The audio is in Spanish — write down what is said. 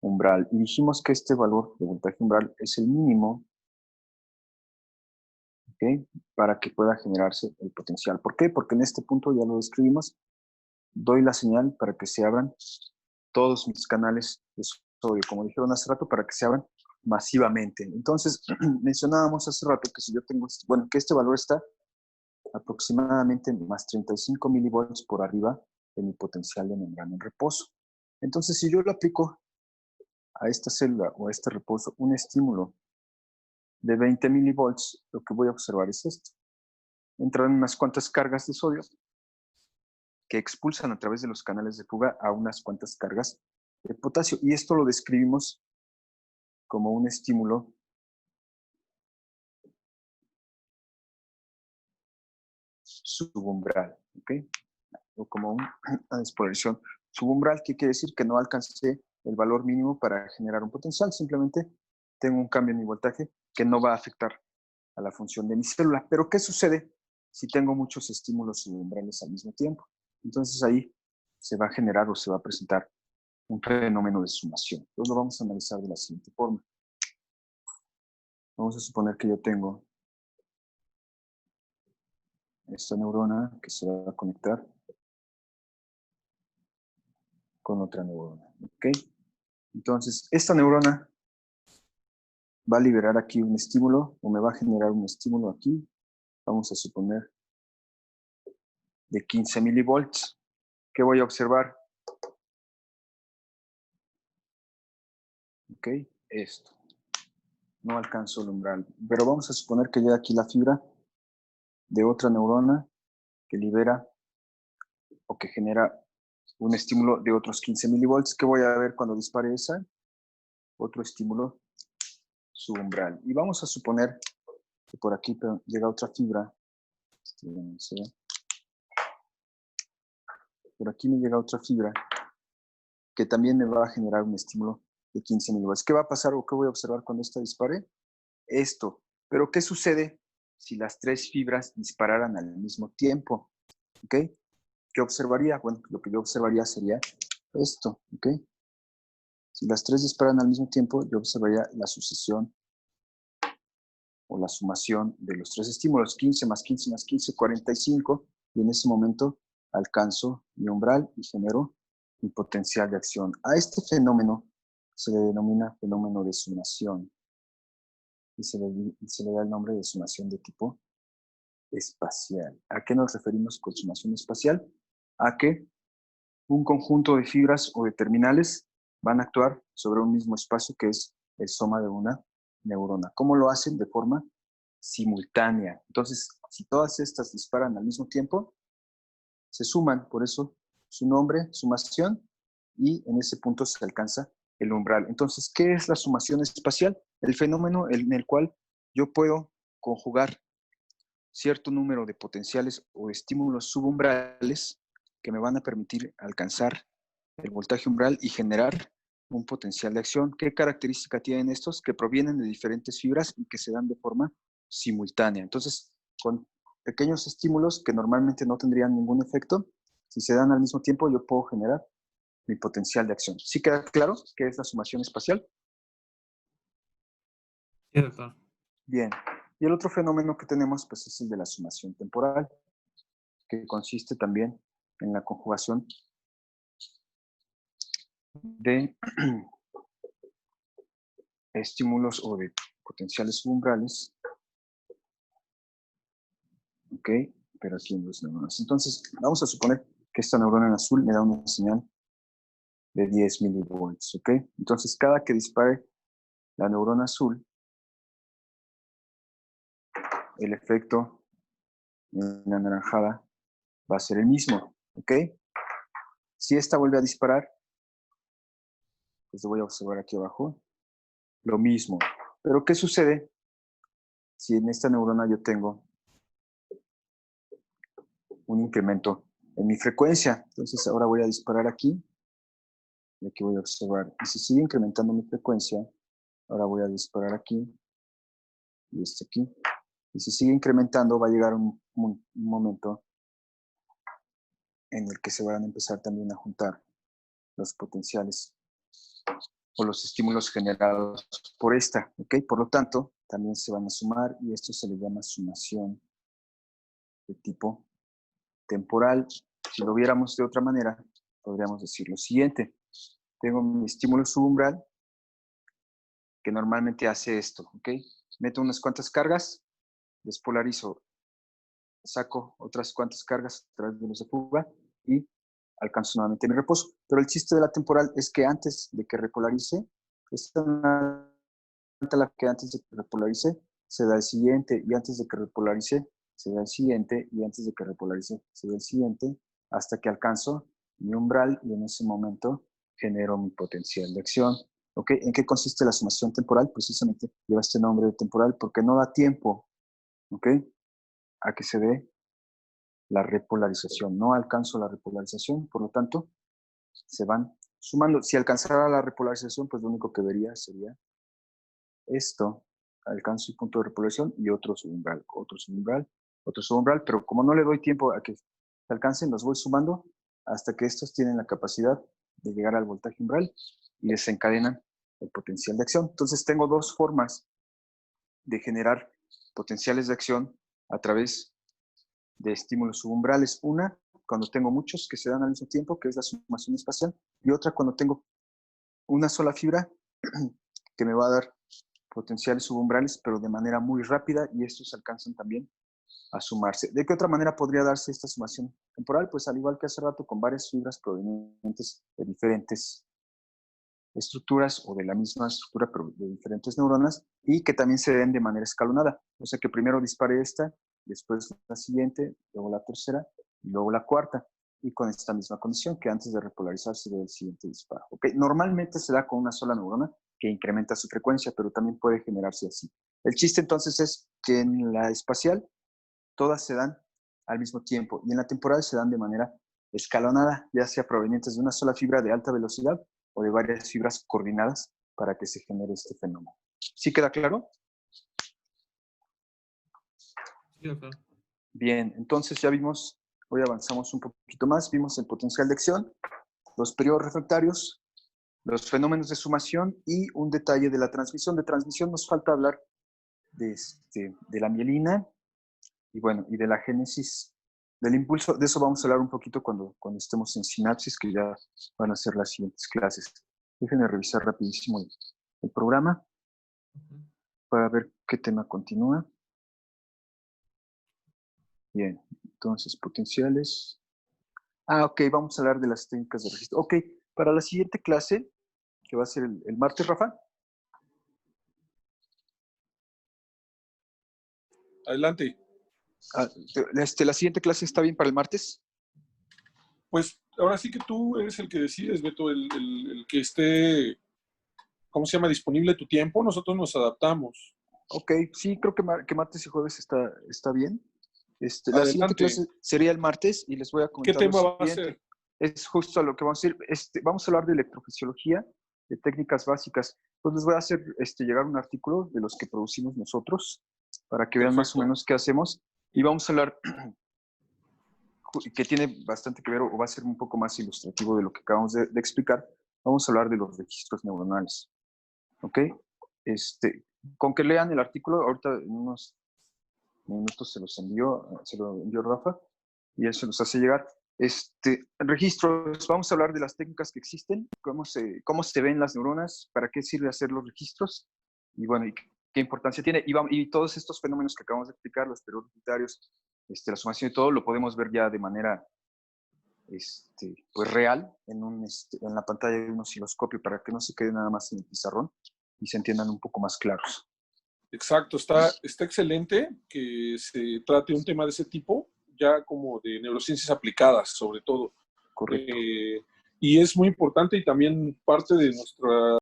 umbral. Y dijimos que este valor de voltaje umbral es el mínimo, ¿ok?, para que pueda generarse el potencial. ¿Por qué? Porque en este punto ya lo describimos. Doy la señal para que se abran todos mis canales de sodio, como dijeron hace rato, para que se abran masivamente. Entonces, mencionábamos hace rato que si yo tengo, bueno, que este valor está aproximadamente más 35 milivolts por arriba de mi potencial de membrana en reposo. Entonces, si yo le aplico a esta célula o a este reposo un estímulo de 20 milivolts, lo que voy a observar es esto. Entran unas cuantas cargas de sodio que expulsan a través de los canales de fuga a unas cuantas cargas de potasio. Y esto lo describimos como un estímulo subumbral, ¿ok? O como una exposición subumbral, que quiere decir que no alcancé el valor mínimo para generar un potencial, simplemente tengo un cambio en mi voltaje que no va a afectar a la función de mi célula. Pero ¿qué sucede si tengo muchos estímulos subumbrales al mismo tiempo? Entonces ahí se va a generar o se va a presentar un fenómeno de sumación. Entonces lo vamos a analizar de la siguiente forma. Vamos a suponer que yo tengo esta neurona que se va a conectar con otra neurona, ¿ok? Entonces, esta neurona va a liberar aquí un estímulo, o me va a generar un estímulo aquí, vamos a suponer, de 15 milivolts. ¿Qué voy a observar? ¿Ok? Esto. No alcanzo el umbral. Pero vamos a suponer que llega aquí la fibra de otra neurona que libera o que genera un estímulo de otros 15 milivolts. ¿Qué voy a ver cuando dispare esa? Otro estímulo subumbral. Y vamos a suponer que por aquí llega otra fibra. Por aquí me llega otra fibra que también me va a generar un estímulo de 15 milivolts. ¿Qué va a pasar o qué voy a observar cuando esta dispare? Esto. Pero ¿qué sucede si las tres fibras dispararan al mismo tiempo? ¿Ok? ¿Qué observaría? Bueno, lo que yo observaría sería esto. ¿Ok? Si las tres disparan al mismo tiempo, yo observaría la sucesión o la sumación de los tres estímulos, 15 más 15 más 15, 45, y en ese momento alcanzo mi umbral y genero mi potencial de acción. A este fenómeno se le denomina fenómeno de sumación y se le da el nombre de sumación de tipo espacial. ¿A qué nos referimos con sumación espacial? A que un conjunto de fibras o de terminales van a actuar sobre un mismo espacio que es el soma de una neurona. ¿Cómo lo hacen? De forma simultánea. Entonces, si todas estas disparan al mismo tiempo, se suman, por eso su nombre, sumación, y en ese punto se alcanza el umbral. Entonces, ¿qué es la sumación espacial? El fenómeno en el cual yo puedo conjugar cierto número de potenciales o estímulos subumbrales que me van a permitir alcanzar el voltaje umbral y generar un potencial de acción. ¿Qué característica tienen estos? Que provienen de diferentes fibras y que se dan de forma simultánea. Entonces, con pequeños estímulos que normalmente no tendrían ningún efecto, si se dan al mismo tiempo, yo puedo generar mi potencial de acción. ¿Sí queda claro qué es la sumación espacial? Sí, doctor. Bien. Y el otro fenómeno que tenemos, pues, es el de la sumación temporal, que consiste también en la conjugación de estímulos o de potenciales subumbrales, ¿ok? Pero aquí en dos neuronas. Entonces, vamos a suponer que esta neurona en azul me da una señal de 10 milivolts, ¿ok? Entonces, cada que dispare la neurona azul, el efecto en la anaranjada va a ser el mismo, ¿ok? Si esta vuelve a disparar, pues lo voy a observar aquí abajo, lo mismo. Pero, ¿qué sucede si en esta neurona yo tengo un incremento en mi frecuencia? Entonces, ahora voy a disparar aquí, y aquí voy a observar. Y si sigue incrementando mi frecuencia, ahora voy a disparar aquí, y aquí. Y si sigue incrementando, va a llegar un momento en el que se van a empezar también a juntar los potenciales o los estímulos generados por esta, ¿ok? Por lo tanto, también se van a sumar y esto se le llama sumación de tipo temporal. Si lo viéramos de otra manera, podríamos decir lo siguiente. Tengo mi estímulo subumbral que normalmente hace esto, ¿ok? Meto unas cuantas cargas, despolarizo, saco otras cuantas cargas a través de los de fuga y alcanzo nuevamente mi reposo. Pero el chiste de la temporal es que antes de que repolarice, es tan alta la que antes de que repolarice, se da el siguiente, y antes de que repolarice, se da el siguiente, y antes de que repolarice, se da el siguiente, hasta que alcanzo mi umbral y en ese momento genero mi potencial de acción. ¿Ok? ¿En qué consiste la sumación temporal? Precisamente lleva este nombre de temporal porque no da tiempo, ¿ok?, a que se dé la repolarización. No alcanzo la repolarización, por lo tanto, se van sumando. Si alcanzara la repolarización, pues lo único que vería sería esto. Alcanzo el punto de repolarización y otro subumbral, otro subumbral, otro subumbral, pero como no le doy tiempo a que se alcancen, los voy sumando hasta que estos tienen la capacidad de llegar al voltaje umbral y desencadenan el potencial de acción. Entonces tengo dos formas de generar potenciales de acción a través de estímulos subumbrales. Una, cuando tengo muchos que se dan al mismo tiempo, que es la sumación espacial, y otra cuando tengo una sola fibra que me va a dar potenciales subumbrales, pero de manera muy rápida, y estos alcanzan también a sumarse. ¿De qué otra manera podría darse esta sumación temporal? Pues al igual que hace rato, con varias fibras provenientes de diferentes estructuras o de la misma estructura, pero de diferentes neuronas, y que también se den de manera escalonada. O sea, que primero dispare esta, después la siguiente, luego la tercera, y luego la cuarta, y con esta misma condición, que antes de repolarizarse dé el siguiente disparo. ¿Okay? Normalmente se da con una sola neurona que incrementa su frecuencia, pero también puede generarse así. El chiste entonces es que en la espacial todas se dan al mismo tiempo, y en la temporal se dan de manera escalonada, ya sea provenientes de una sola fibra de alta velocidad o de varias fibras coordinadas para que se genere este fenómeno. ¿Sí queda claro? Sí, acá. Bien, entonces ya vimos, hoy avanzamos un poquito más, vimos el potencial de acción, los periodos refractarios, los fenómenos de sumación y un detalle de la transmisión. De transmisión nos falta hablar de la mielina y bueno, y de la génesis del impulso. De eso vamos a hablar un poquito cuando estemos en sinapsis, que ya van a ser las siguientes clases. Déjenme revisar rapidísimo el programa para ver qué tema continúa. Bien, entonces potenciales. Ok, vamos a hablar de las técnicas de registro. Ok, para la siguiente clase, que va a ser el martes, Rafa. Adelante. La siguiente clase está bien para el martes. Pues ahora sí que tú eres el que decides, Beto, el que esté, ¿cómo se llama?, disponible tu tiempo. Nosotros nos adaptamos. Ok, sí, creo que martes y jueves está bien. La siguiente Adelante. clase sería el martes y les voy a ¿Qué comentar lo tema va a ser? siguiente. Es justo a lo que vamos a ir. Vamos a hablar de electrofisiología, de técnicas básicas. Pues les voy a hacer llegar un artículo de los que producimos nosotros para que vean más o Perfecto. menos qué hacemos. Y vamos a hablar, que tiene bastante que ver o va a ser un poco más ilustrativo de lo que acabamos de explicar. Vamos a hablar de los registros neuronales. ¿Ok? Con que lean el artículo, ahorita en unos minutos se lo envió Rafa y él se los hace llegar. Registros, vamos a hablar de las técnicas que existen, cómo se ven las neuronas, para qué sirve hacer los registros y bueno, y qué importancia tiene. Y todos estos fenómenos que acabamos de explicar, los periodos unitarios, la sumación y todo, lo podemos ver ya de manera pues real en la pantalla de un osciloscopio para que no se quede nada más en el pizarrón y se entiendan un poco más claros. Exacto, está excelente que se trate un tema de ese tipo, ya como de neurociencias aplicadas, sobre todo. Correcto. Y es muy importante y también parte de nuestra